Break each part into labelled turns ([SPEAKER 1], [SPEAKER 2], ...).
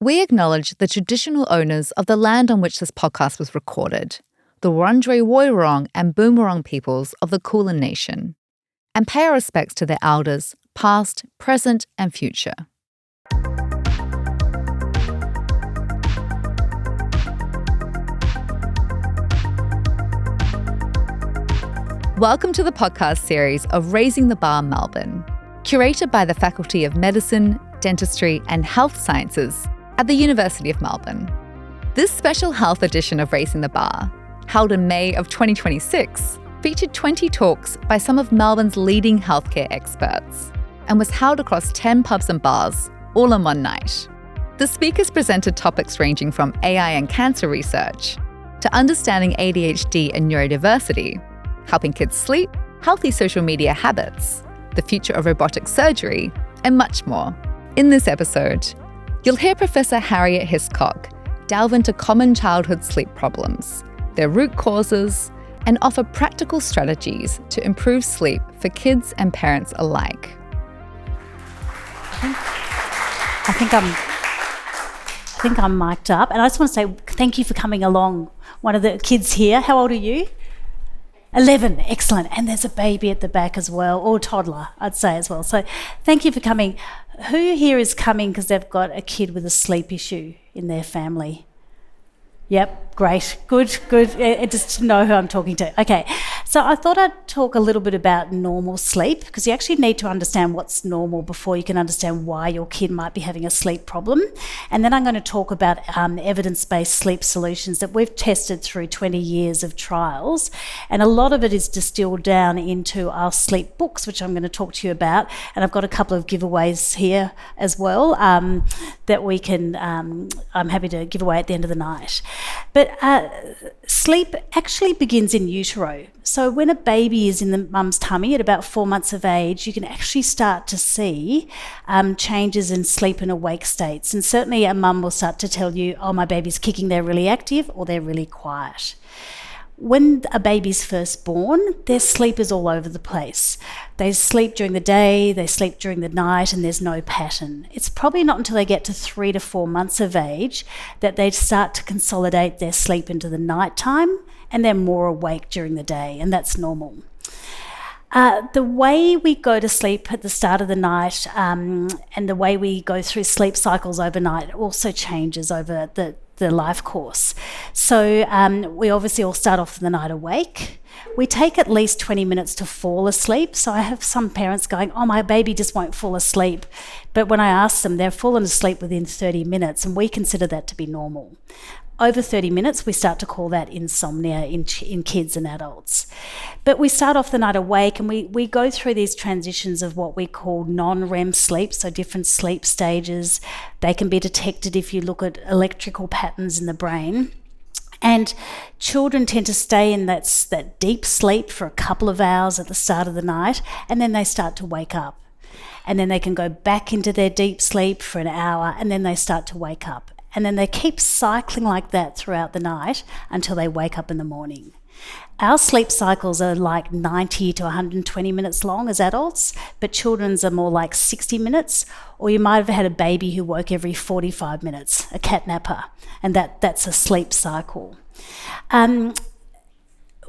[SPEAKER 1] We acknowledge the traditional owners of the land on which this podcast was recorded, the Wurundjeri Woiwurrung and Boonwurrung peoples of the Kulin Nation, and pay our respects to their elders, past, present, and future. Welcome to the podcast series of Raising the Bar Melbourne, curated by the Faculty of Medicine, Dentistry and Health Sciences at the University of Melbourne. This special health edition of Raising the Bar, held in May of 2026, featured 20 talks by some of Melbourne's leading healthcare experts and was held across 10 pubs and bars, all in one night. The speakers presented topics ranging from AI and cancer research to understanding ADHD and neurodiversity, helping kids sleep, healthy social media habits, the future of robotic surgery, and much more. In this episode, you'll hear Professor Harriet Hiscock delve into common childhood sleep problems, their root causes, and offer practical strategies to improve sleep for kids and parents alike.
[SPEAKER 2] I think I'm mic'd up, and I just want to say thank you for coming along. One of the kids here, how old are you? 11, excellent. And there's a baby at the back as well, or a toddler, I'd say as well. So thank you for coming. Who here is coming because they've got a kid with a sleep issue in their family? Yep, great, good. Just to know who I'm talking to. Okay, so I thought I'd talk a little bit about normal sleep, because you actually need to understand what's normal before you can understand why your kid might be having a sleep problem. And then I'm going to talk about evidence-based sleep solutions that we've tested through 20 years of trials. And a lot of it is distilled down into our sleep books, which I'm going to talk to you about. And I've got a couple of giveaways here as well that we can, I'm happy to give away at the end of the night. But sleep actually begins in utero. So when a baby is in the mum's tummy at about 4 months of age, you can actually start to see changes in sleep and awake states. And certainly a mum will start to tell you, oh, my baby's kicking, they're really active, or they're really quiet. When a baby's first born, their sleep is all over the place. They sleep during the day, they sleep during the night, and there's no pattern. It's probably not until they get to 3 to 4 months of age that they start to consolidate their sleep into the nighttime, and they're more awake during the day, and that's normal. The way we go to sleep at the start of the night and the way we go through sleep cycles overnight also changes over the life course. So we obviously all start off the night awake. We take at least 20 minutes to fall asleep. So I have some parents going, oh, my baby just won't fall asleep. But when I ask them, they've fallen asleep within 30 minutes, and we consider that to be normal. Over 30 minutes, we start to call that insomnia in kids and adults. But we start off the night awake, and we go through these transitions of what we call non-REM sleep, so different sleep stages. They can be detected if you look at electrical patterns in the brain. And children tend to stay in that deep sleep for a couple of hours at the start of the night, and then they start to wake up. And then they can go back into their deep sleep for an hour, and then they start to wake up. And then they keep cycling like that throughout the night until they wake up in the morning. Our sleep cycles are like 90 to 120 minutes long as adults, but children's are more like 60 minutes, or you might have had a baby who woke every 45 minutes, a catnapper, and that's a sleep cycle.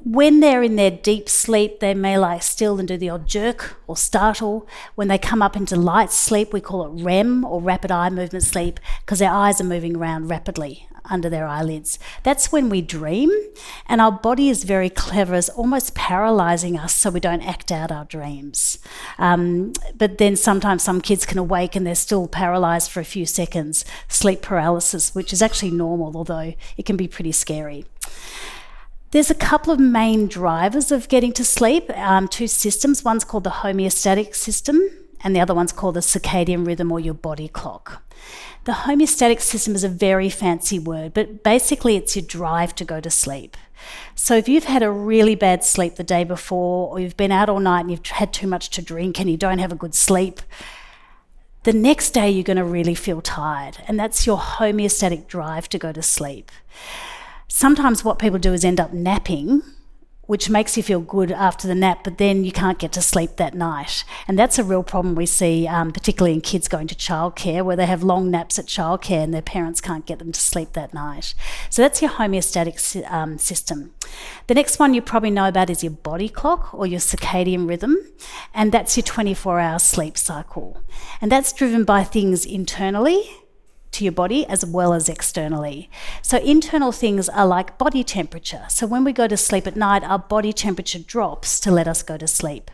[SPEAKER 2] When they're in their deep sleep, they may lie still and do the odd jerk or startle. When they come up into light sleep, we call it REM, or rapid eye movement sleep, because their eyes are moving around rapidly under their eyelids. That's when we dream, and our body is very clever, as almost paralysing us so we don't act out our dreams. But then sometimes some kids can awake and they're still paralysed for a few seconds, sleep paralysis, which is actually normal, although it can be pretty scary. There's a couple of main drivers of getting to sleep, two systems. One's called the homeostatic system, and the other one's called the circadian rhythm, or your body clock. The homeostatic system is a very fancy word, but basically it's your drive to go to sleep. So if you've had a really bad sleep the day before, or you've been out all night and you've had too much to drink and you don't have a good sleep, the next day you're going to really feel tired, and that's your homeostatic drive to go to sleep. Sometimes what people do is end up napping which makes you feel good after the nap, but then you can't get to sleep that night. And that's a real problem we see, particularly in kids going to childcare, where they have long naps at childcare and their parents can't get them to sleep that night. So that's your homeostatic system. The next one you probably know about is your body clock or your circadian rhythm, and that's your 24-hour sleep cycle. And that's driven by things internally to your body as well as externally. So internal things are like body temperature. So when we go to sleep at night, our body temperature drops to let us go to sleep.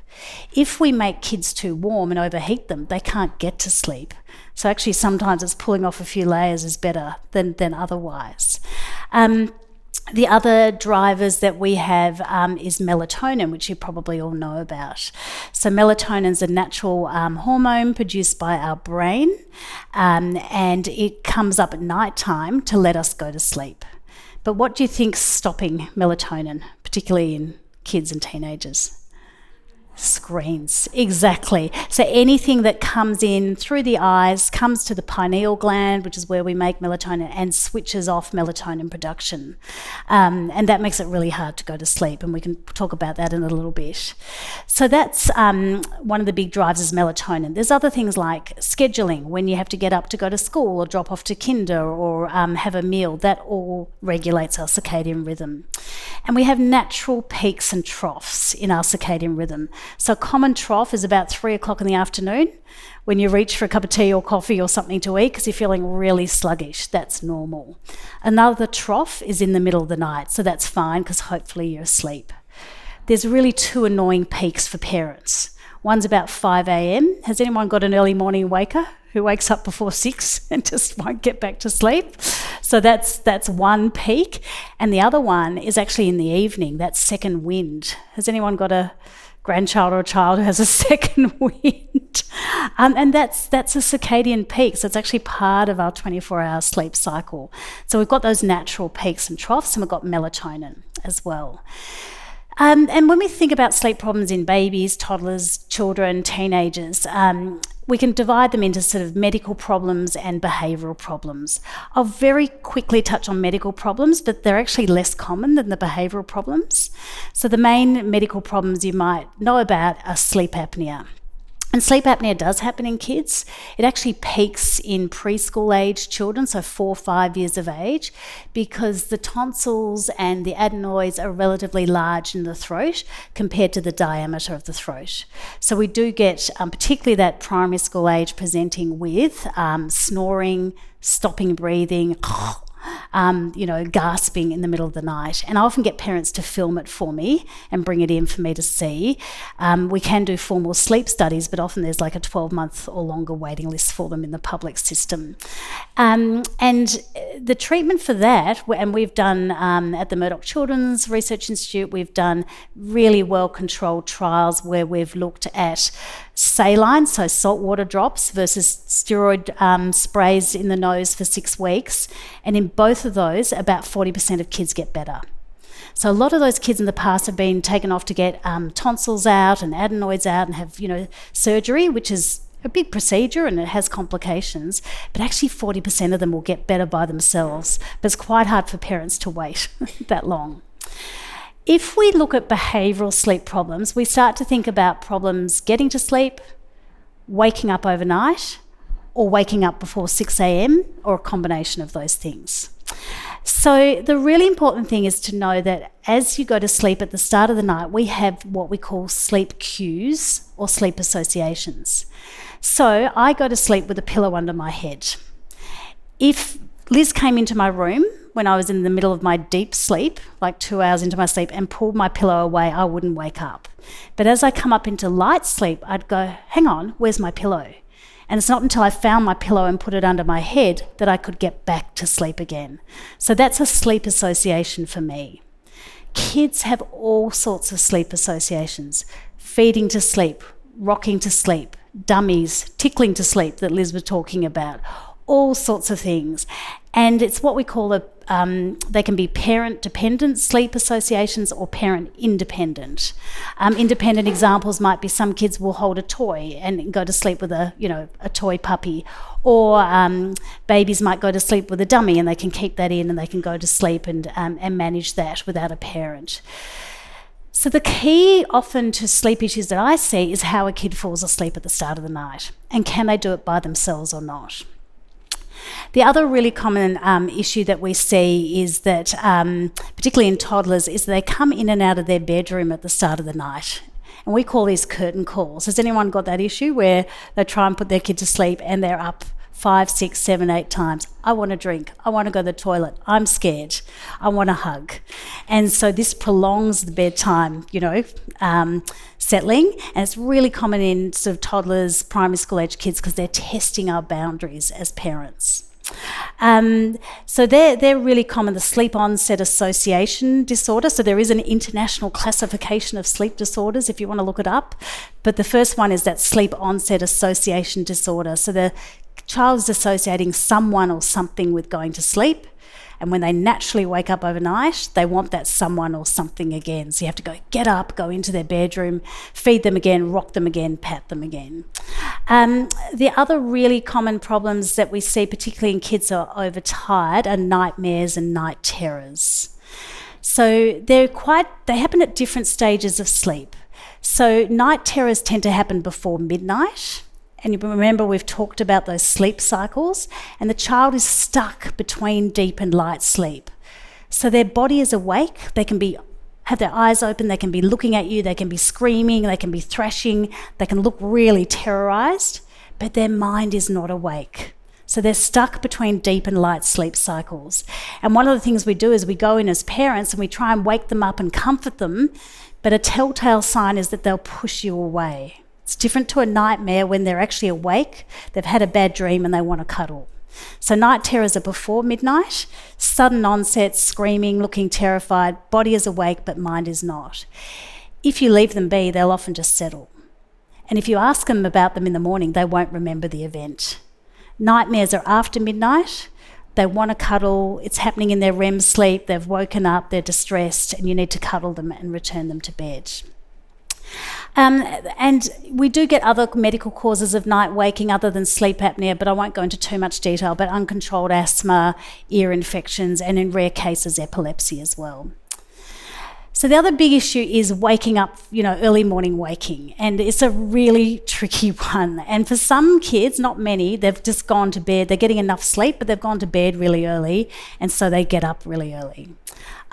[SPEAKER 2] If we make kids too warm and overheat them, they can't get to sleep. So actually sometimes it's pulling off a few layers is better than otherwise. The other drivers that we have is melatonin, which you probably all know about. So melatonin is a natural hormone produced by our brain, and it comes up at night time to let us go to sleep. But what do you think's stopping melatonin, particularly in kids and teenagers? Screens, exactly. So anything that comes in through the eyes comes to the pineal gland, which is where we make melatonin, and switches off melatonin production. And that makes it really hard to go to sleep, and we can talk about that in a little bit. So that's one of the big drivers is melatonin. There's other things like scheduling, when you have to get up to go to school or drop off to kinder or have a meal. That all regulates our circadian rhythm. And we have natural peaks and troughs in our circadian rhythm. So a common trough is about 3 o'clock in the afternoon when you reach for a cup of tea or coffee or something to eat because you're feeling really sluggish. That's normal. Another trough is in the middle of the night, so that's fine because hopefully you're asleep. There's really 2 annoying peaks for parents. One's about 5 a.m. Has anyone got an early morning waker who wakes up before 6 and just won't get back to sleep? So that's one peak. And the other one is actually in the evening, that's second wind. Has anyone got a grandchild or a child who has a second wind? And that's a circadian peak, so it's actually part of our 24-hour sleep cycle. So we've got those natural peaks and troughs, and we've got melatonin as well. And when we think about sleep problems in babies, toddlers, children, teenagers, we can divide them into sort of medical problems and behavioural problems. I'll very quickly touch on medical problems, but they're actually less common than the behavioural problems. So the main medical problems you might know about are sleep apnea. And sleep apnea does happen in kids. It actually peaks in preschool age children, so 4 or 5 years of age, because the tonsils and the adenoids are relatively large in the throat compared to the diameter of the throat. So we do get, particularly that primary school age, presenting with snoring, stopping breathing, gasping in the middle of the night. And I often get parents to film it for me and bring it in for me to see. We can do formal sleep studies, but often there's like a 12-month or longer waiting list for them in the public system. And the treatment for that, and we've done at the Murdoch Children's Research Institute, we've done really well-controlled trials where we've looked at saline, so saltwater drops, versus steroid sprays in the nose for 6 weeks. And in both of those, about 40% of kids get better. So a lot of those kids in the past have been taken off to get tonsils out and adenoids out and have, surgery, which is a big procedure and it has complications, but actually 40% of them will get better by themselves. But it's quite hard for parents to wait that long. If we look at behavioural sleep problems, we start to think about problems getting to sleep, waking up overnight, or waking up before 6 a.m, or a combination of those things. So the really important thing is to know that as you go to sleep at the start of the night, we have what we call sleep cues or sleep associations. So I go to sleep with a pillow under my head. If Liz came into my room when I was in the middle of my deep sleep, like 2 hours into my sleep, and pulled my pillow away, I wouldn't wake up. But as I come up into light sleep, I'd go, hang on, where's my pillow? And it's not until I found my pillow and put it under my head that I could get back to sleep again. So that's a sleep association for me. Kids have all sorts of sleep associations. Feeding to sleep, rocking to sleep, dummies, tickling to sleep that Liz was talking about, all sorts of things. And it's what we call they can be parent-dependent sleep associations or parent-independent. Independent examples might be some kids will hold a toy and go to sleep with a toy puppy, or babies might go to sleep with a dummy and they can keep that in and they can go to sleep and manage that without a parent. So the key often to sleep issues that I see is how a kid falls asleep at the start of the night, and can they do it by themselves or not. The other really common issue that we see is that, particularly in toddlers, is they come in and out of their bedroom at the start of the night. And we call these curtain calls. Has anyone got that issue where they try and put their kid to sleep and they're up 5, 6, 7, 8 times? I want a drink. I want to go to the toilet. I'm scared. I want a hug. And so this prolongs the bedtime, settling. And it's really common in sort of toddlers, primary school age kids, because they're testing our boundaries as parents. So they're really common, the sleep onset association disorder. So there is an international classification of sleep disorders if you want to look it up. But the first one is that sleep onset association disorder. So the child is associating someone or something with going to sleep. And when they naturally wake up overnight, they want that someone or something again. So you have to get up, go into their bedroom, feed them again, rock them again, pat them again. The other really common problems that we see, particularly in kids who are overtired, are nightmares and night terrors. So they happen at different stages of sleep. So night terrors tend to happen before midnight. And you remember we've talked about those sleep cycles, and the child is stuck between deep and light sleep. So their body is awake, they can have their eyes open, they can be looking at you, they can be screaming, they can be thrashing, they can look really terrorised, but their mind is not awake. So they're stuck between deep and light sleep cycles. And one of the things we do is we go in as parents and we try and wake them up and comfort them, but a telltale sign is that they'll push you away. It's different to a nightmare when they're actually awake, they've had a bad dream and they want to cuddle. So night terrors are before midnight, sudden onset, screaming, looking terrified, body is awake but mind is not. If you leave them be, they'll often just settle. And if you ask them about them in the morning, they won't remember the event. Nightmares are after midnight, they want to cuddle, it's happening in their REM sleep, they've woken up, they're distressed, and you need to cuddle them and return them to bed. And we do get other medical causes of night waking other than sleep apnea, but I won't go into too much detail, but uncontrolled asthma, ear infections, and in rare cases, epilepsy as well. So the other big issue is waking up, early morning waking, and it's a really tricky one. And for some kids, not many, they've just gone to bed, they're getting enough sleep, but they've gone to bed really early, and so they get up really early.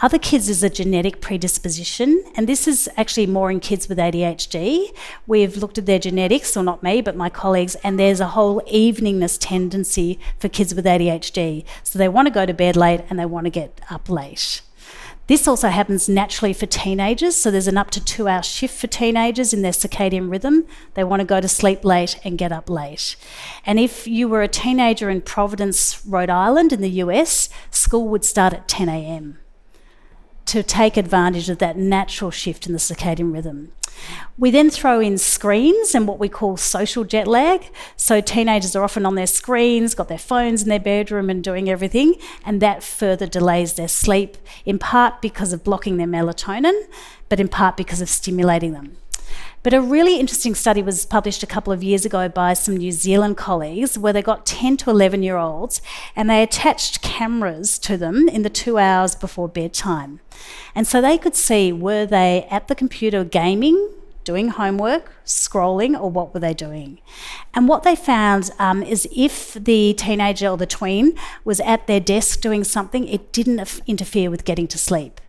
[SPEAKER 2] Other kids is a genetic predisposition, and this is actually more in kids with ADHD. We've looked at their genetics, or not me, but my colleagues, and there's a whole eveningness tendency for kids with ADHD. So they want to go to bed late and they want to get up late. This also happens naturally for teenagers, so there's an up to 2-hour shift for teenagers in their circadian rhythm. They want to go to sleep late and get up late. And if you were a teenager in Providence, Rhode Island in the US, school would start at 10 a.m. to take advantage of that natural shift in the circadian rhythm. We then throw in screens and what we call social jet lag. So teenagers are often on their screens, got their phones in their bedroom and doing everything, and that further delays their sleep, in part because of blocking their melatonin, but in part because of stimulating them. But a really interesting study was published a couple of years ago by some New Zealand colleagues where they got 10 to 11-year-olds and they attached cameras to them in the 2 hours before bedtime. And so they could see, were they at the computer gaming, doing homework, scrolling, or what were they doing? And what they found is if the teenager or the tween was at their desk doing something, it didn't interfere with getting to sleep.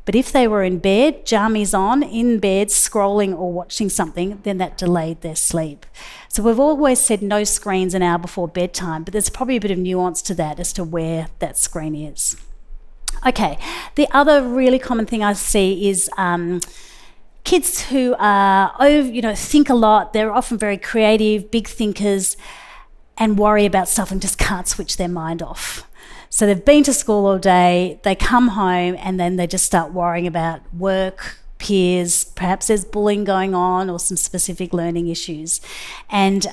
[SPEAKER 2] But if they were in bed, jammies on, in bed, scrolling or watching something, then that delayed their sleep. So we've always said no screens an hour before bedtime, but there's probably a bit of nuance to that as to where that screen is. Okay, the other really common thing I see is kids who think a lot, they're often very creative, big thinkers, and worry about stuff and just can't switch their mind off. So they've been to school all day, they come home and then they just start worrying about work, peers, perhaps there's bullying going on or some specific learning issues. And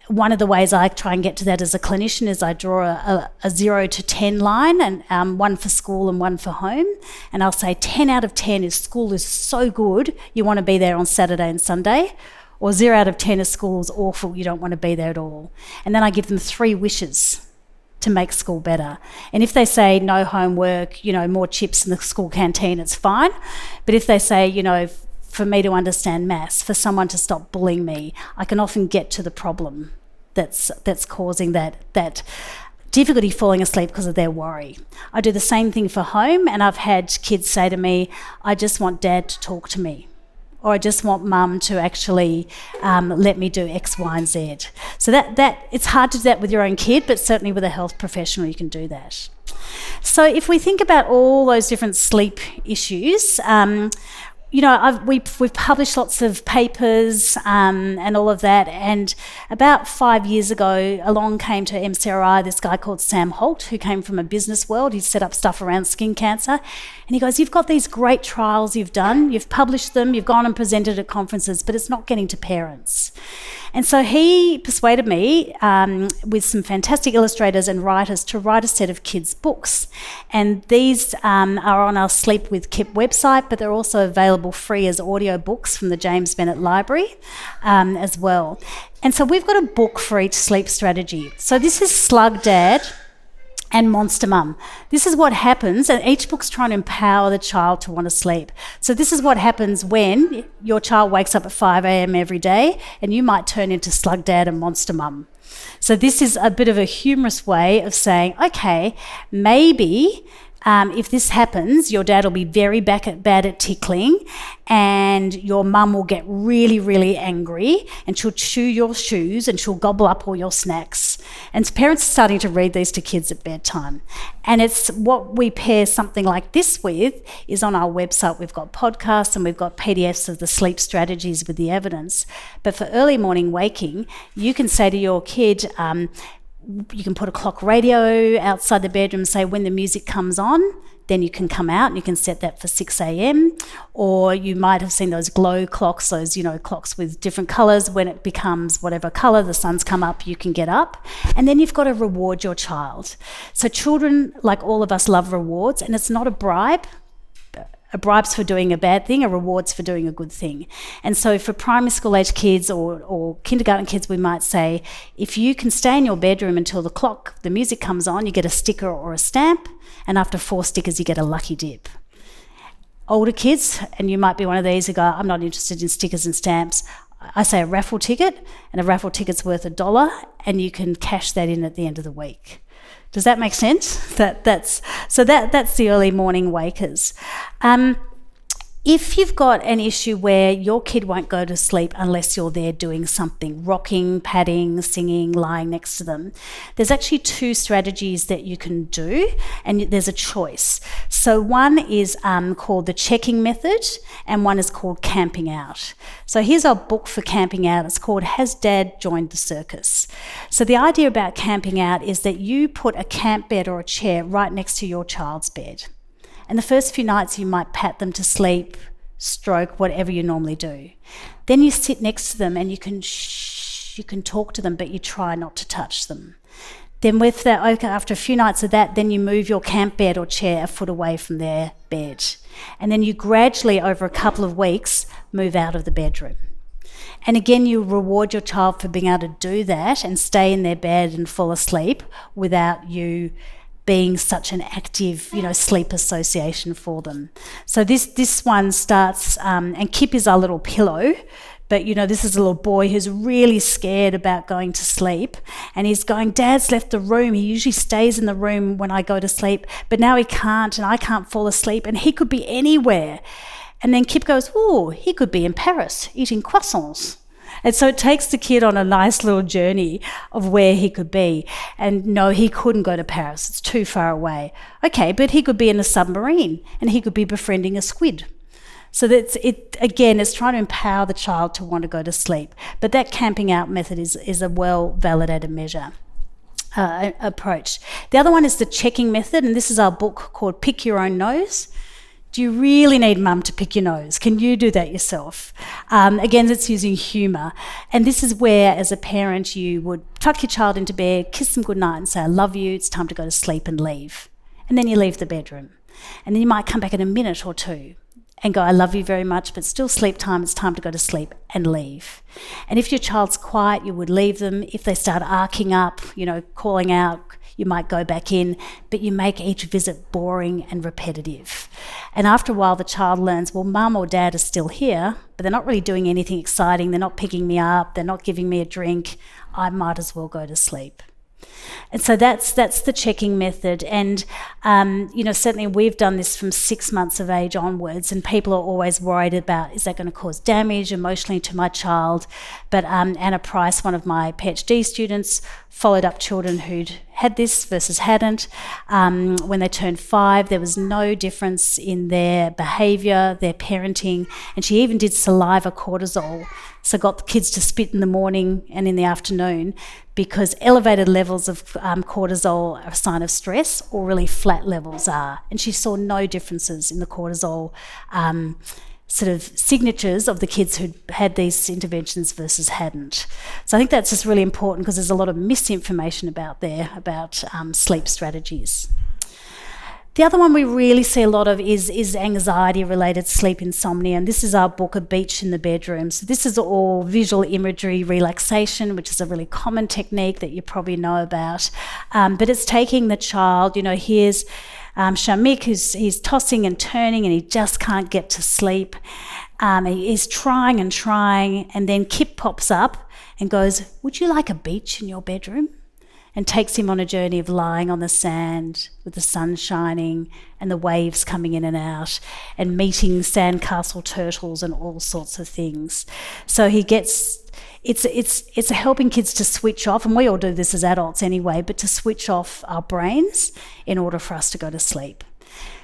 [SPEAKER 2] one of the ways I try and get to that as a clinician is I draw a 0 to 10 line, and one for school and one for home. And I'll say 10 out of 10 is school is so good, you want to be there on Saturday and Sunday. Or 0 out of 10 is school is awful, you don't want to be there at all. And then I give them 3 wishes. to make school better. And if they say no homework, more chips in the school canteen, it's fine. But if they say, for me to understand maths, for someone to stop bullying me, I can often get to the problem that's causing that difficulty falling asleep because of their worry. I do the same thing for home, and I've had kids say to me, I just want dad to talk to me, or I just want mum to actually let me do X, Y, and Z. So that it's hard to do that with your own kid, but certainly with a health professional you can do that. So if we think about all those different sleep issues, we've published lots of papers and all of that, and about 5 years ago along came to MCRI this guy called Sam Holt, who came from a business world. He set up stuff around skin cancer, and he goes, you've got these great trials you've done, you've published them, you've gone and presented at conferences, but it's not getting to parents. And so he persuaded me with some fantastic illustrators and writers to write a set of kids' books. And these are on our Sleep with Kip website, but they're also available free as audio books from the James Bennett Library as well. And so we've got a book for each sleep strategy. So this is Slug Dad and Monster Mum. This is what happens, and each book's trying to empower the child to want to sleep. So this is what happens when your child wakes up at 5 a.m. every day, and you might turn into Slug Dad and Monster Mum. So this is a bit of a humorous way of saying, okay, maybe if this happens, your dad will be very bad at tickling, and your mum will get really, really angry, and she'll chew your shoes and she'll gobble up all your snacks. And parents are starting to read these to kids at bedtime. And it's what we pair something like this with is on our website. We've got podcasts and we've got PDFs of the sleep strategies with the evidence. But for early morning waking, you can say to your kid, you can put a clock radio outside the bedroom, say when the music comes on, then you can come out and you can set that for 6 a.m. Or you might have seen those glow clocks, those, clocks with different colours. When it becomes whatever colour, the sun's come up, you can get up. And then you've got to reward your child. So children, like all of us, love rewards, and it's not a bribe. A bribe's for doing a bad thing, a reward's for doing a good thing. And so for primary school age kids or kindergarten kids, we might say, if you can stay in your bedroom until the music comes on, you get a sticker or a stamp, and after 4 stickers, you get a lucky dip. Older kids, and you might be one of these who go, I'm not interested in stickers and stamps, I say a raffle ticket, and a raffle ticket's worth $1, and you can cash that in at the end of the week. Does that make sense? That's the early morning wakers. If you've got an issue where your kid won't go to sleep unless you're there doing something, rocking, patting, singing, lying next to them, there's actually 2 strategies that you can do, and there's a choice. So one is called the checking method, and one is called camping out. So here's our book for camping out. It's called Has Dad Joined the Circus? So the idea about camping out is that you put a camp bed or a chair right next to your child's bed. And the first few nights you might pat them to sleep, stroke, whatever you normally do. Then you sit next to them and you can talk to them, but you try not to touch them. Then after a few nights of that, then you move your camp bed or chair a foot away from their bed. And then you gradually, over a couple of weeks, move out of the bedroom. And again, you reward your child for being able to do that and stay in their bed and fall asleep without you being such an active, sleep association for them. So this one starts, and Kip is our little pillow, but this is a little boy who's really scared about going to sleep, and he's going, Dad's left the room. He usually stays in the room when I go to sleep, but now he can't, and I can't fall asleep, and he could be anywhere. And then Kip goes, oh, he could be in Paris eating croissants. And so it takes the kid on a nice little journey of where he could be. And no, he couldn't go to Paris. It's too far away. Okay, but he could be in a submarine and he could be befriending a squid. So that's it. Again, it's trying to empower the child to want to go to sleep. But that camping out method is a well-validated measure. Approach. The other one is the checking method, and this is our book called Pick Your Own Nose. Do you really need mum to pick your nose? Can you do that yourself? Again, it's using humour. And this is where, as a parent, you would tuck your child into bed, kiss them goodnight and say, I love you, it's time to go to sleep, and leave. And then you leave the bedroom. And then you might come back in a minute or two and go, I love you very much, but still sleep time, it's time to go to sleep, and leave. And if your child's quiet, you would leave them. If they start arcing up, calling out, you might go back in, but you make each visit boring and repetitive. And after a while, the child learns, well, mum or dad is still here, but they're not really doing anything exciting. They're not picking me up. They're not giving me a drink. I might as well go to sleep. And so that's the checking method. And, certainly we've done this from 6 months of age onwards, and people are always worried about, is that going to cause damage emotionally to my child? But Anna Price, one of my PhD students, followed up children who'd had this versus hadn't. When they turned 5, there was no difference in their behaviour, their parenting, and she even did saliva cortisol, so got the kids to spit in the morning and in the afternoon, because elevated levels of cortisol are a sign of stress, or really flat levels are. And she saw no differences in the cortisol sort of signatures of the kids who'd had these interventions versus hadn't. So I think that's just really important, because there's a lot of misinformation about sleep strategies. The other one we really see a lot of is anxiety-related sleep insomnia, and this is our book, A Beach in the Bedroom. So this is all visual imagery relaxation, which is a really common technique that you probably know about. But it's taking the child, here's Shamik, he's tossing and turning and he just can't get to sleep. He's trying, and then Kip pops up and goes, "Would you like a beach in your bedroom?" And takes him on a journey of lying on the sand with the sun shining and the waves coming in and out, and meeting sandcastle turtles and all sorts of things. So he gets, it's helping kids to switch off, and we all do this as adults anyway, but to switch off our brains in order for us to go to sleep.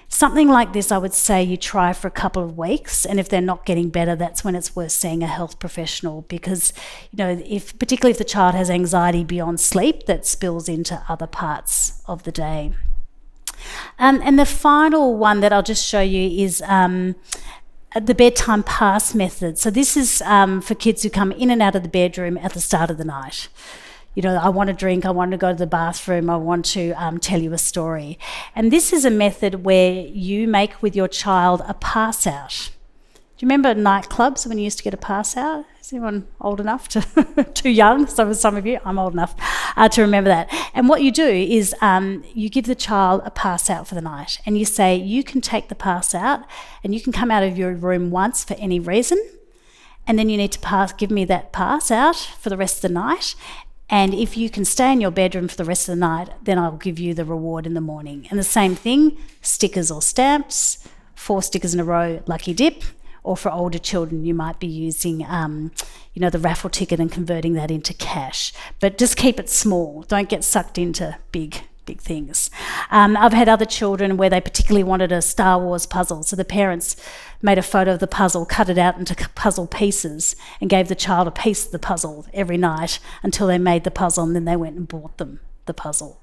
[SPEAKER 2] Something like this, I would say you try for a couple of weeks, and if they're not getting better, that's when it's worth seeing a health professional, because, particularly if the child has anxiety beyond sleep, that spills into other parts of the day. And the final one that I'll just show you is the bedtime pass method. So this is for kids who come in and out of the bedroom at the start of the night. I want to drink, I want to go to the bathroom, I want to tell you a story. And this is a method where you make with your child a pass out. Do you remember nightclubs when you used to get a pass out? Is anyone old enough to, too young? Some of you, I'm old enough to remember that. And what you do is you give the child a pass out for the night, and you say, you can take the pass out and you can come out of your room once for any reason, and then you need to give me that pass out for the rest of the night. And if you can stay in your bedroom for the rest of the night, then I'll give you the reward in the morning. And the same thing, stickers or stamps, 4 stickers in a row, lucky dip. Or for older children, you might be using, the raffle ticket and converting that into cash. But just keep it small. Don't get sucked into big things. I've had other children where they particularly wanted a Star Wars puzzle, so the parents made a photo of the puzzle, cut it out into puzzle pieces, and gave the child a piece of the puzzle every night until they made the puzzle, and then they went and bought them the puzzle.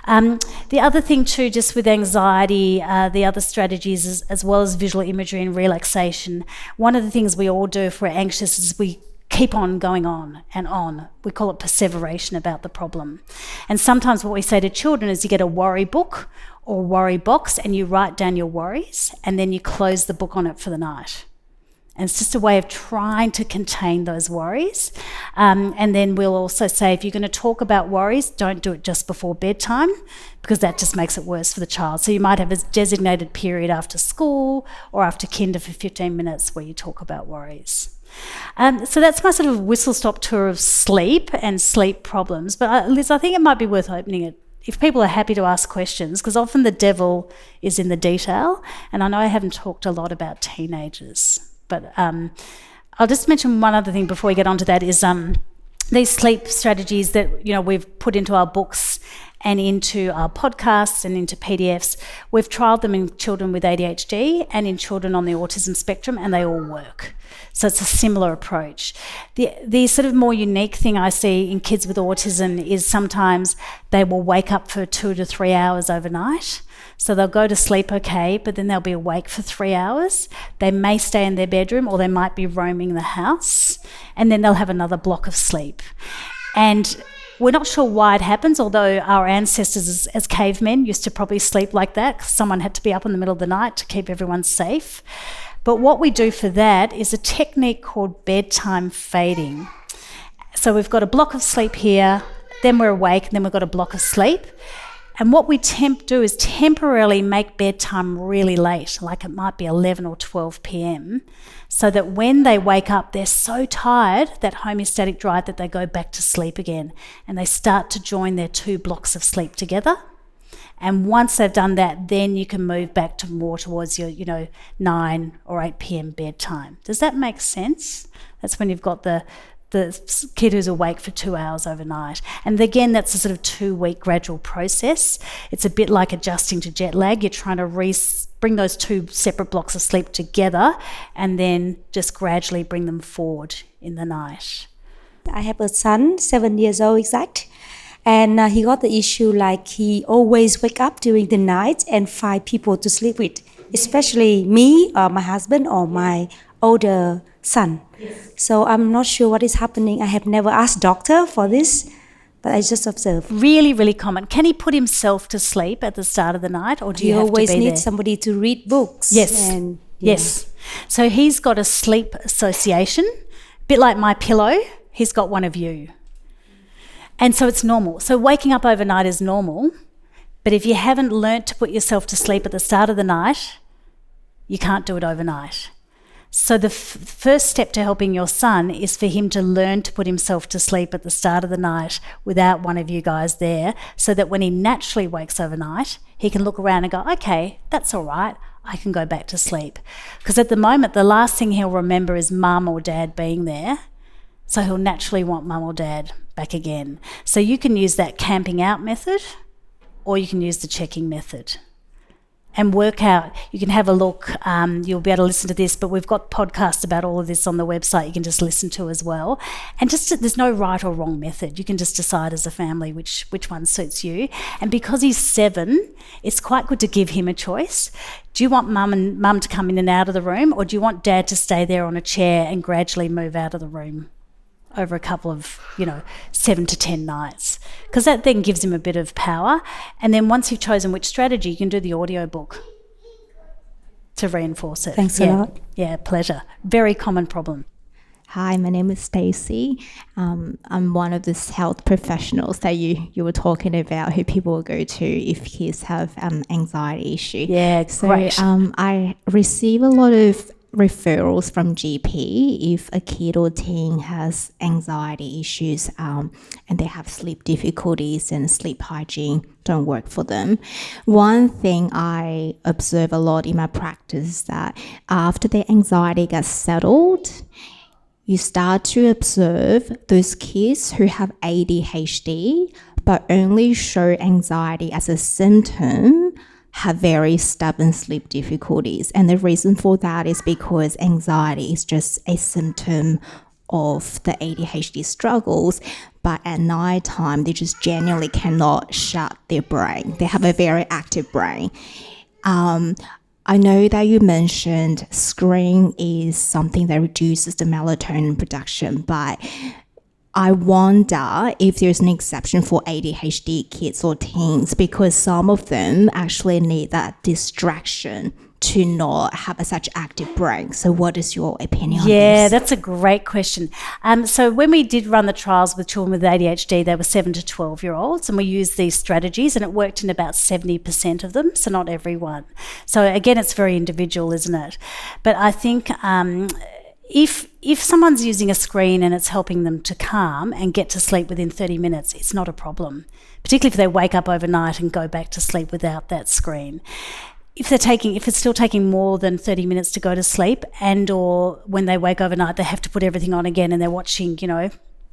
[SPEAKER 2] The other thing too, just with anxiety, the other strategies is, as well as visual imagery and relaxation, one of the things we all do if we're anxious is we keep on going on and on. We call it perseveration about the problem. And sometimes what we say to children is you get a worry book or worry box and you write down your worries, and then you close the book on it for the night. And it's just a way of trying to contain those worries. And then we'll also say, if you're going to talk about worries, don't do it just before bedtime, because that just makes it worse for the child. So you might have a designated period after school or after kinder for 15 minutes where you talk about worries. So that's my sort of whistle-stop tour of sleep and sleep problems. But Liz, I think it might be worth opening it if people are happy to ask questions, because often the devil is in the detail. And I know I haven't talked a lot about teenagers. But I'll just mention one other thing before we get onto that is these sleep strategies that we've put into our books and into our podcasts and into PDFs. We've trialled them in children with ADHD and in children on the autism spectrum, and they all work. So it's a similar approach. The sort of more unique thing I see in kids with autism is sometimes they will wake up for 2 to 3 hours overnight. So they'll go to sleep okay, but then they'll be awake for 3 hours. They may stay in their bedroom, or they might be roaming the house, and then they'll have another block of sleep. And we're not sure why it happens, although our ancestors as cavemen used to probably sleep like that, because someone had to be up in the middle of the night to keep everyone safe. But what we do for that is a technique called bedtime fading. So we've got a block of sleep here, then we're awake, and then we've got a block of sleep. And what we do is temporarily make bedtime really late, like it might be 11 or 12 p.m, so that when they wake up, they're so tired, that homeostatic drive, that they go back to sleep again and they start to join their 2 blocks of sleep together. And once they've done that, then you can move back to more towards your, 9 or 8 p.m. bedtime. Does that make sense? That's when you've got the kid who's awake for 2 hours overnight. And again, that's a sort of 2-week gradual process. It's a bit like adjusting to jet lag. You're trying to bring those 2 separate blocks of sleep together and then just gradually bring them forward in the night.
[SPEAKER 3] I have a son, 7 years old exact, and he got the issue like he always wake up during the night and find people to sleep with, especially me or my husband or my older son. Yes. So I'm not sure what is happening. I have never asked doctor for this, but I just observe.
[SPEAKER 2] Really, really common. Can he put himself to sleep at the start of the night, or do you have to be there?
[SPEAKER 3] He always needs somebody to read books.
[SPEAKER 2] Yes. Yes. So he's got a sleep association, a bit like my pillow. He's got one of you. And so it's normal. So waking up overnight is normal, but if you haven't learnt to put yourself to sleep at the start of the night, you can't do it overnight. So the first step to helping your son is for him to learn to put himself to sleep at the start of the night without one of you guys there, so that when he naturally wakes overnight, he can look around and go, okay, that's all right, I can go back to sleep. Because at the moment, the last thing he'll remember is mum or dad being there, so he'll naturally want mum or dad back again. So you can use that camping out method, or you can use the checking method. And work out, you can have a look, you'll be able to listen to this, but we've got podcasts about all of this on the website you can just listen to as well. And there's no right or wrong method. You can just decide as a family which one suits you. And because he's 7, it's quite good to give him a choice. Do you want mum to come in and out of the room, or do you want dad to stay there on a chair and gradually move out of the room over a couple of, 7 to 10 nights? Because that then gives him a bit of power. And then once you've chosen which strategy, you can do the audio book to reinforce it.
[SPEAKER 3] Thanks a lot.
[SPEAKER 2] Yeah, pleasure. Very common problem.
[SPEAKER 4] Hi, my name is Stacey. I'm one of the health professionals that you were talking about, who people will go to if kids have anxiety issue.
[SPEAKER 2] Yeah, great.
[SPEAKER 4] So I receive a lot of referrals from GP if a kid or teen has anxiety issues and they have sleep difficulties and sleep hygiene don't work for them. One thing I observe a lot in my practice is that after the anxiety gets settled, you start to observe those kids who have ADHD but only show anxiety as a symptom have very stubborn sleep difficulties. And the reason for that is because anxiety is just a symptom of the ADHD struggles, but at night time, they just genuinely cannot shut their brain. They have a very active brain. I know that you mentioned screen is something that reduces the melatonin production, but I wonder if there's an exception for ADHD kids or teens, because some of them actually need that distraction to not have such active brain. So what is your opinion on this?
[SPEAKER 2] Yeah, that's a great question. So when we did run the trials with children with ADHD, they were 7 to 12-year-olds, and we used these strategies, and it worked in about 70% of them, so not everyone. So again, it's very individual, isn't it? But I think if someone's using a screen and it's helping them to calm and get to sleep within 30 minutes, it's not a problem, particularly if they wake up overnight and go back to sleep without that screen. If it's still taking more than 30 minutes to go to sleep, and or when they wake overnight, they have to put everything on again and they're watching,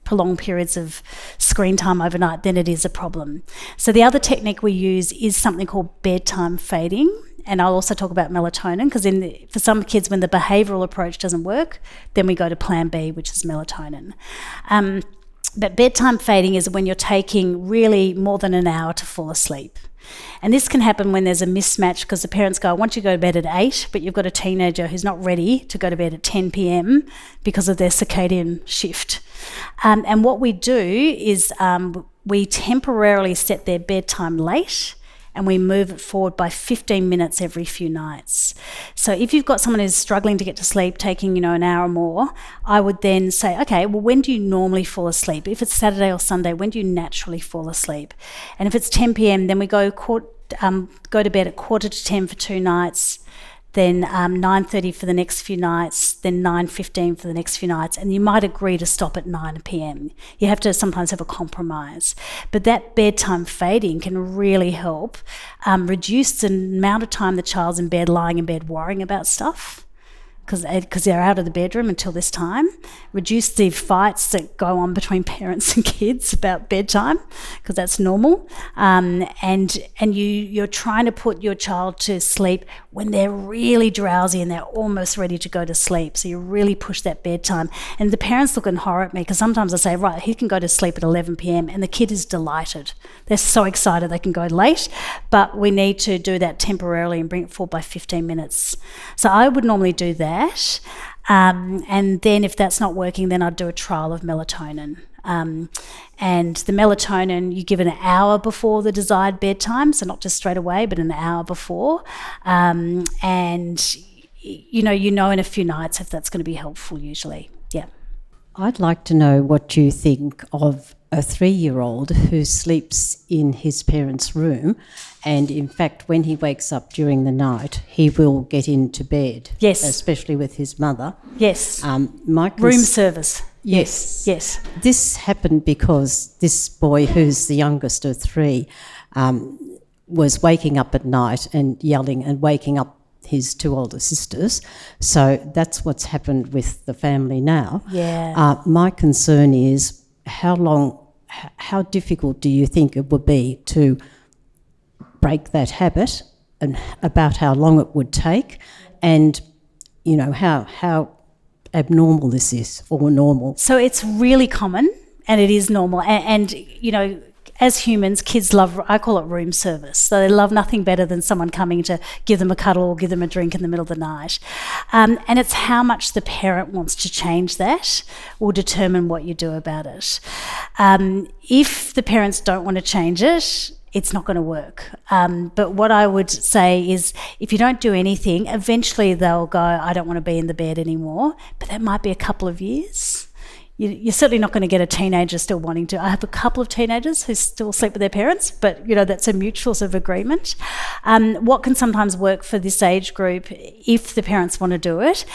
[SPEAKER 2] prolonged periods of screen time overnight, then it is a problem. So the other technique we use is something called bedtime fading. And I'll also talk about melatonin, because for some kids, when the behavioural approach doesn't work, then we go to plan B, which is melatonin. But bedtime fading is when you're taking really more than an hour to fall asleep. And this can happen when there's a mismatch, because the parents go, I want you to go to bed at 8, but you've got a teenager who's not ready to go to bed at 10 p.m. because of their circadian shift. And what we do is we temporarily set their bedtime late, and we move it forward by 15 minutes every few nights. So if you've got someone who's struggling to get to sleep, taking, an hour or more, I would then say, okay, well, when do you normally fall asleep? If it's Saturday or Sunday, when do you naturally fall asleep? And if it's 10 p.m, then we go to bed at 9:45 for 2 nights, then 9:30 for the next few nights, then 9:15 for the next few nights, and you might agree to stop at 9 p.m. You have to sometimes have a compromise. But that bedtime fading can really help reduce the amount of time the child's in bed, lying in bed, worrying about stuff, because they're out of the bedroom until this time, reduce the fights that go on between parents and kids about bedtime, because that's normal, and you're trying to put your child to sleep when they're really drowsy and they're almost ready to go to sleep. So you really push that bedtime. And the parents look in horror at me, because sometimes I say, right, he can go to sleep at 11 p.m, and the kid is delighted. They're so excited they can go late, but we need to do that temporarily and bring it forward by 15 minutes. So I would normally do that. And then if that's not working, then I'd do a trial of melatonin. And the melatonin, you give it an hour before the desired bedtime, so not just straight away, but an hour before. And you know in a few nights if that's going to be helpful usually. Yeah.
[SPEAKER 5] I'd like to know what you think of a 3-year-old who sleeps in his parents' room, and in fact when he wakes up during the night he will get into bed.
[SPEAKER 2] Yes.
[SPEAKER 5] Especially with his mother.
[SPEAKER 2] Yes.
[SPEAKER 5] Room
[SPEAKER 2] service.
[SPEAKER 5] Yes.
[SPEAKER 2] Yes.
[SPEAKER 5] This happened because this boy, who's the youngest of 3, was waking up at night and yelling and waking up his 2 older sisters. So that's what's happened with the family now.
[SPEAKER 2] Yeah.
[SPEAKER 5] My concern is how difficult do you think it would be to break that habit, and about how long it would take, and how abnormal this is or normal?
[SPEAKER 2] So it's really common, and it is normal, and as humans, kids love, I call it room service. So they love nothing better than someone coming to give them a cuddle or give them a drink in the middle of the night. And it's how much the parent wants to change that will determine what you do about it. If the parents don't want to change it, it's not going to work. But what I would say is if you don't do anything, eventually they'll go, I don't want to be in the bed anymore. But that might be a couple of years. You're certainly not going to get a teenager still wanting to. I have a couple of teenagers who still sleep with their parents, but that's a mutual sort of agreement. What can sometimes work for this age group, if the parents want to do it,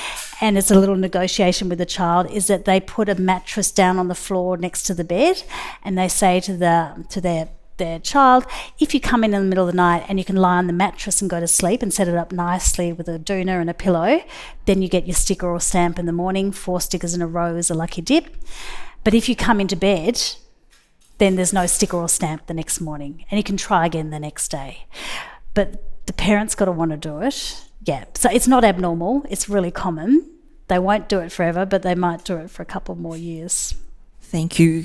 [SPEAKER 2] and it's a little negotiation with the child, is that they put a mattress down on the floor next to the bed, and they say to their child, if you come in the middle of the night and you can lie on the mattress and go to sleep and set it up nicely with a doona and a pillow, then you get your sticker or stamp in the morning. 4 stickers in a row is a lucky dip. But if you come into bed, then there's no sticker or stamp the next morning, and you can try again the next day. But the parents got to want to do it. Yeah, so it's not abnormal, it's really common. They won't do it forever, but they might do it for a couple more years.
[SPEAKER 6] Thank you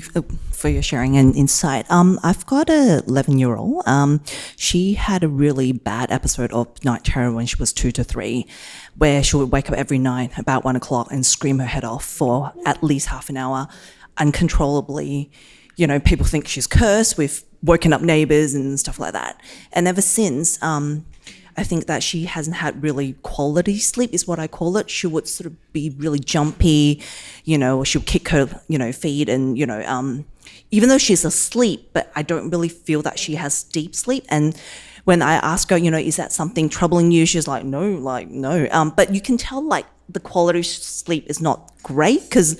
[SPEAKER 6] for your sharing and insight. I've got a 11-year-old. She had a really bad episode of night terror when she was 2 to 3, where she would wake up every night about 1 o'clock and scream her head off for at least half an hour, uncontrollably. People think she's cursed. We've woken up neighbours and stuff like that. And ever since, I think that she hasn't had really quality sleep, is what I call it. She would sort of be really jumpy, she'll kick her, feet, and, even though she's asleep, but I don't really feel that she has deep sleep. And when I ask her, is that something troubling you? She's like, no. But you can tell, the quality of sleep is not great, because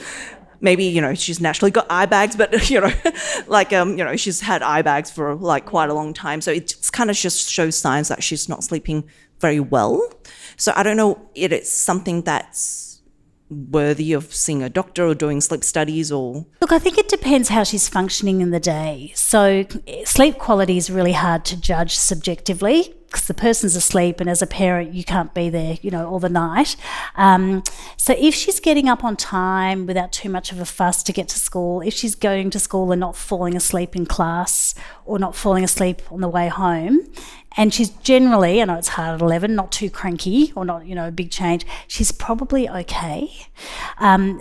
[SPEAKER 6] maybe, she's naturally got eye bags, but, she's had eye bags for quite a long time. So it kind of just shows signs that she's not sleeping very well. So I don't know if it's something that's worthy of seeing a doctor or doing sleep studies or...
[SPEAKER 2] Look, I think it depends how she's functioning in the day. So sleep quality is really hard to judge subjectively, because the person's asleep, and as a parent you can't be there all the night. So if she's getting up on time without too much of a fuss to get to school, if she's going to school and not falling asleep in class or not falling asleep on the way home, And she's generally, I know it's hard at 11, not too cranky or not, a big change. She's probably okay.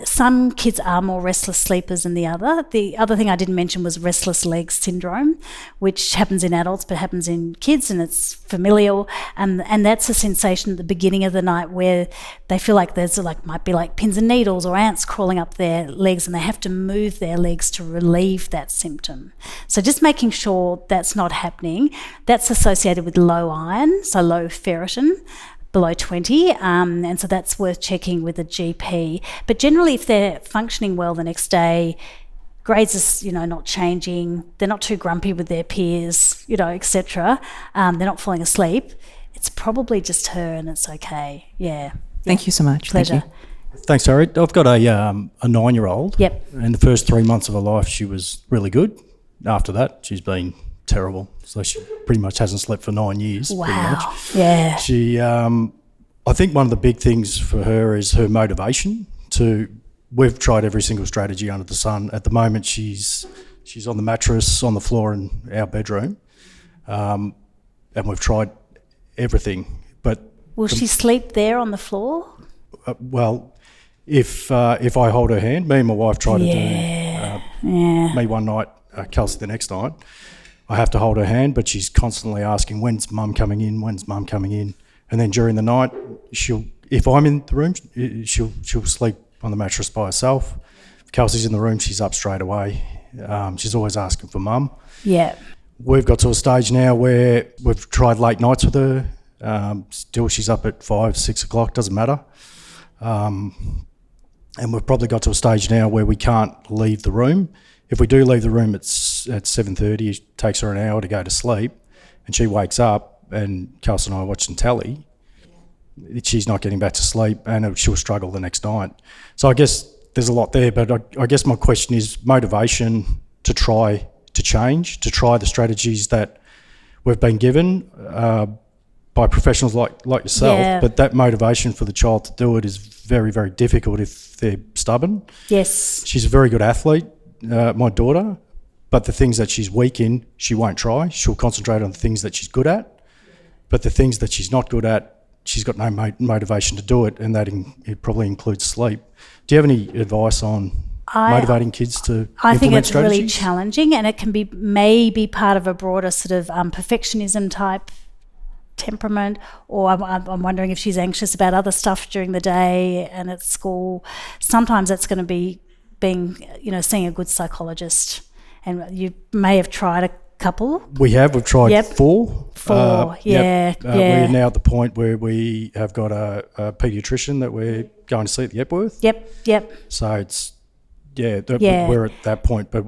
[SPEAKER 2] Some kids are more restless sleepers than the other. The other thing I didn't mention was restless leg syndrome, which happens in adults but happens in kids, and it's familial. And that's a sensation at the beginning of the night where they feel like there's might be like pins and needles or ants crawling up their legs, and they have to move their legs to relieve that symptom. So just making sure that's not happening. That's associated with low iron, so low ferritin, below 20, and so that's worth checking with a GP. But generally, if they're functioning well the next day, grades are not changing, they're not too grumpy with their peers, etc. They're not falling asleep. It's probably just her, and it's okay. Yeah.
[SPEAKER 6] Thank you so much.
[SPEAKER 2] Pleasure.
[SPEAKER 6] Thank you.
[SPEAKER 7] Thanks, Harriet. I've got a 9-year-old.
[SPEAKER 2] Yep.
[SPEAKER 7] In the first 3 months of her life, she was really good. After that, she's been terrible. So she pretty much hasn't slept for 9 years.
[SPEAKER 2] Wow.
[SPEAKER 7] Pretty much.
[SPEAKER 2] Yeah.
[SPEAKER 7] She, I think one of the big things for her is her motivation we've tried every single strategy under the sun. At the moment, she's on the mattress on the floor in our bedroom. And we've tried everything. But
[SPEAKER 2] Will she sleep there on the floor?
[SPEAKER 7] well, if I hold her hand, me and my wife try to do me one night, Kelsey the next night. I have to hold her hand, but she's constantly asking, when's mum coming in, when's mum coming in? And then during the night, if I'm in the room, she'll sleep on the mattress by herself. If Kelsey's in the room, she's up straight away. She's always asking for mum.
[SPEAKER 2] Yeah.
[SPEAKER 7] We've got to a stage now where we've tried late nights with her. Still, she's up at 5, 6 o'clock, doesn't matter. And we've probably got to a stage now where we can't leave the room. If we do leave the room at 7:30, it takes her an hour to go to sleep, and she wakes up and Kelsey and I are watching telly. She's not getting back to sleep, and she'll struggle the next night. So I guess there's a lot there, but I guess my question is motivation to try to change, to try the strategies that we've been given by professionals like yourself.
[SPEAKER 2] Yeah.
[SPEAKER 7] But that motivation for the child to do it is very, very difficult if they're stubborn.
[SPEAKER 2] Yes.
[SPEAKER 7] She's a very good athlete, my daughter, but the things that she's weak in, she won't try. She'll concentrate on the things that she's good at, but the things that she's not good at, she's got no motivation to do it, and it probably includes sleep. Do you have any advice on motivating kids to
[SPEAKER 2] I think
[SPEAKER 7] implement
[SPEAKER 2] it's really
[SPEAKER 7] strategies?
[SPEAKER 2] challenging, and it can be maybe part of a broader sort of perfectionism type temperament, or I'm wondering if she's anxious about other stuff during the day and at school. Sometimes that's going to be seeing a good psychologist, and you may have tried a couple.
[SPEAKER 7] We've tried 4. We're now at the point where we have got a paediatrician that we're going to see at the Epworth.
[SPEAKER 2] Yep.
[SPEAKER 7] So it's, we're at that point, but,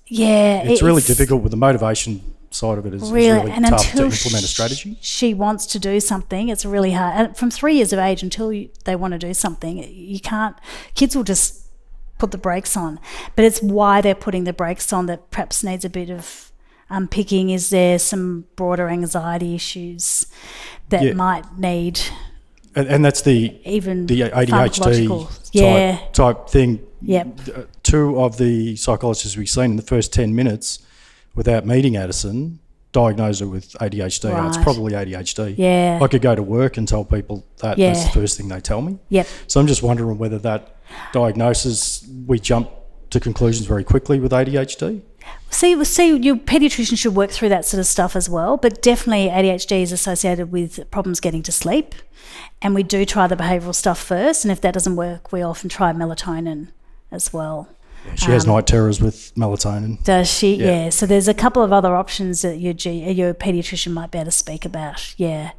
[SPEAKER 7] it's really difficult with the motivation side of it. It's really
[SPEAKER 2] and
[SPEAKER 7] tough to
[SPEAKER 2] until
[SPEAKER 7] implement a strategy.
[SPEAKER 2] she wants to do something, it's really hard. And from 3 years of age until they want to do something, you can't, kids will just put the brakes on. But it's why they're putting the brakes on that perhaps needs a bit of unpicking. Is there some broader anxiety issues that might need...
[SPEAKER 7] And that's the ADHD type thing.
[SPEAKER 2] Yep.
[SPEAKER 7] 2 of the psychologists we've seen in the first 10 minutes, without meeting Addison, diagnosed her with ADHD.
[SPEAKER 2] Right.
[SPEAKER 7] It's probably ADHD.
[SPEAKER 2] Yeah.
[SPEAKER 7] I could go to work and tell people that.
[SPEAKER 2] Yeah.
[SPEAKER 7] That's the first thing they tell me.
[SPEAKER 2] Yep.
[SPEAKER 7] So I'm just wondering whether that diagnosis, we jump to conclusions very quickly with ADHD.
[SPEAKER 2] See, your paediatrician should work through that sort of stuff as well, but definitely ADHD is associated with problems getting to sleep, and we do try the behavioural stuff first, and if that doesn't work, we often try melatonin as well.
[SPEAKER 7] Yeah, she has night terrors with melatonin.
[SPEAKER 2] Does she?
[SPEAKER 7] Yeah.
[SPEAKER 2] Yeah. So there's a couple of other options that your paediatrician might be able to speak about. Yeah.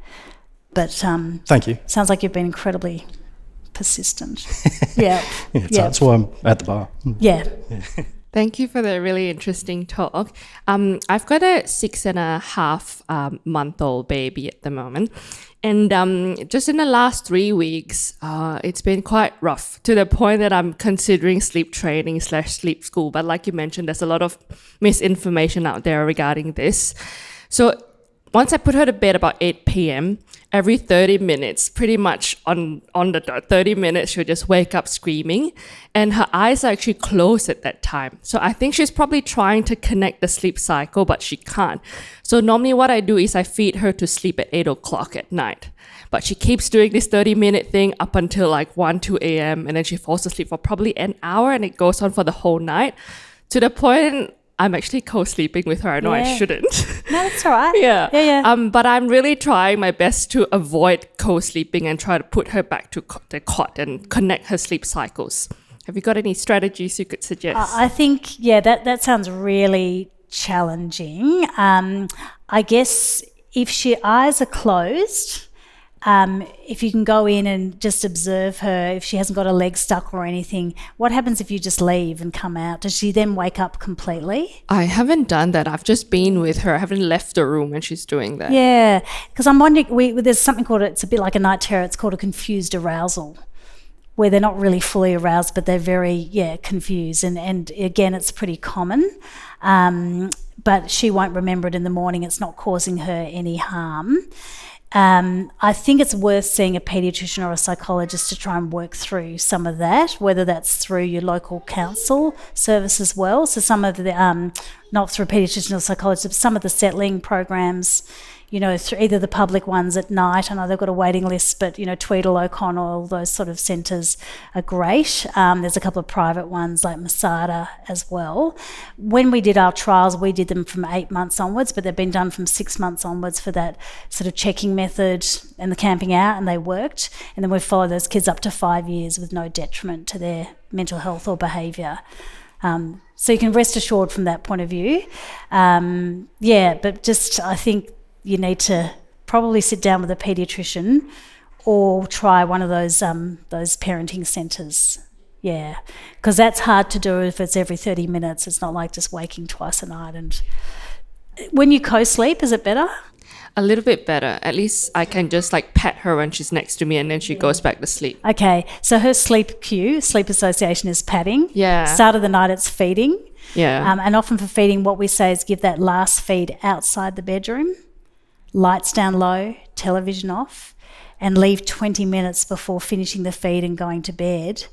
[SPEAKER 2] But
[SPEAKER 7] Thank you.
[SPEAKER 2] sounds like you've been incredibly persistent. Yeah.
[SPEAKER 7] That's why I'm at the bar.
[SPEAKER 2] Yeah.
[SPEAKER 8] Thank you for the really interesting talk. I've got a 6.5 month old baby at the moment. And just in the last 3 weeks, it's been quite rough, to the point that I'm considering sleep training / sleep school. But like you mentioned, there's a lot of misinformation out there regarding this. So once I put her to bed about 8 p.m, every 30 minutes, pretty much on the 30 minutes, she'll just wake up screaming, and her eyes are actually closed at that time. So I think she's probably trying to connect the sleep cycle, but she can't. So normally what I do is I feed her to sleep at 8 o'clock at night. But she keeps doing this 30-minute thing up until like 1, 2 a.m. and then she falls asleep for probably an hour, and it goes on for the whole night, to the point I'm actually co-sleeping with her. I know I shouldn't.
[SPEAKER 2] No, that's all right.
[SPEAKER 8] Yeah. But I'm really trying my best to avoid co-sleeping and try to put her back to the cot and connect her sleep cycles. Have you got any strategies you could suggest?
[SPEAKER 2] I think, that sounds really challenging. I guess if she eyes are closed, if you can go in and just observe her, if she hasn't got a leg stuck or anything, what happens if you just leave and come out? Does she then wake up completely?
[SPEAKER 8] I haven't done that. I've just been with her. I haven't left the room when she's doing that.
[SPEAKER 2] Yeah, because I'm wondering, there's something called, it's a bit like a night terror, it's called a confused arousal, where they're not really fully aroused, but they're very, confused. And again, it's pretty common. But she won't remember it in the morning. It's not causing her any harm. I think it's worth seeing a paediatrician or a psychologist to try and work through some of that, whether that's through your local council service as well. So some of the, not through a paediatrician or psychologist, but some of the settling programs, through either the public ones at night. I know they've got a waiting list, but, Tweedle, O'Connell, those sort of centres are great. There's a couple of private ones like Masada as well. When we did our trials, we did them from 8 months onwards, but they've been done from 6 months onwards for that sort of checking method and the camping out, and they worked. And then we followed those kids up to 5 years with no detriment to their mental health or behaviour. So you can rest assured from that point of view. But just I think you need to probably sit down with a paediatrician or try one of those parenting centres. Yeah, because that's hard to do if it's every 30 minutes. It's not like just waking twice a night. And when you co-sleep, is it better?
[SPEAKER 8] A little bit better. At least I can just like pet her when she's next to me, and then she goes back to sleep.
[SPEAKER 2] Okay, so her sleep cue, sleep association, is patting.
[SPEAKER 8] Yeah.
[SPEAKER 2] Start of the night, it's feeding.
[SPEAKER 8] Yeah.
[SPEAKER 2] And often for feeding, what we say is give that last feed outside the bedroom. Lights down low, television off, and leave 20 minutes before finishing the feed and going to bed,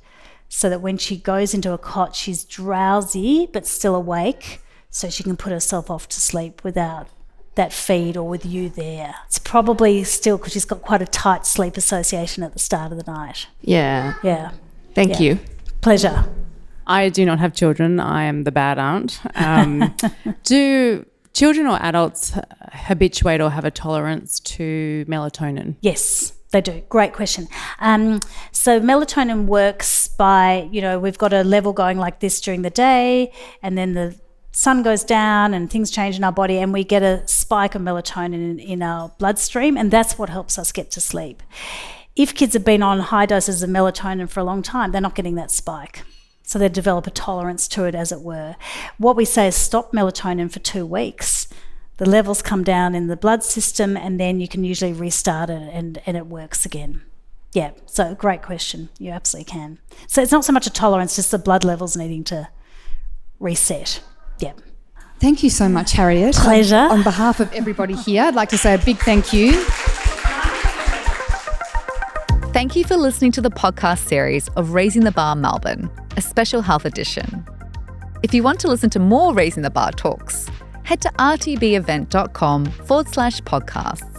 [SPEAKER 2] so that when she goes into a cot, she's drowsy but still awake, so she can put herself off to sleep without that feed or with you there. It's probably still because she's got quite a tight sleep association at the start of the night.
[SPEAKER 8] Yeah.
[SPEAKER 2] Yeah.
[SPEAKER 8] Thank you.
[SPEAKER 2] Pleasure.
[SPEAKER 9] I do not have children. I am the bad aunt. Do children or adults habituate or have a tolerance to melatonin?
[SPEAKER 2] Yes, they do. Great question. So melatonin works by, we've got a level going like this during the day, and then the sun goes down and things change in our body, and we get a spike of melatonin in our bloodstream, and that's what helps us get to sleep. If kids have been on high doses of melatonin for a long time, they're not getting that spike. So they develop a tolerance to it, as it were. What we say is stop melatonin for 2 weeks. The levels come down in the blood system, and then you can usually restart it and it works again. Yeah, so great question. You absolutely can. So it's not so much a tolerance, just the blood levels needing to reset. Yeah.
[SPEAKER 10] Thank you so much, Harriet.
[SPEAKER 2] Pleasure.
[SPEAKER 10] On behalf of everybody here, I'd like to say a big thank you.
[SPEAKER 1] Thank you for listening to the podcast series of Raising the Bar Melbourne, a special health edition. If you want to listen to more Raising the Bar talks, head to rtbevent.com/podcasts.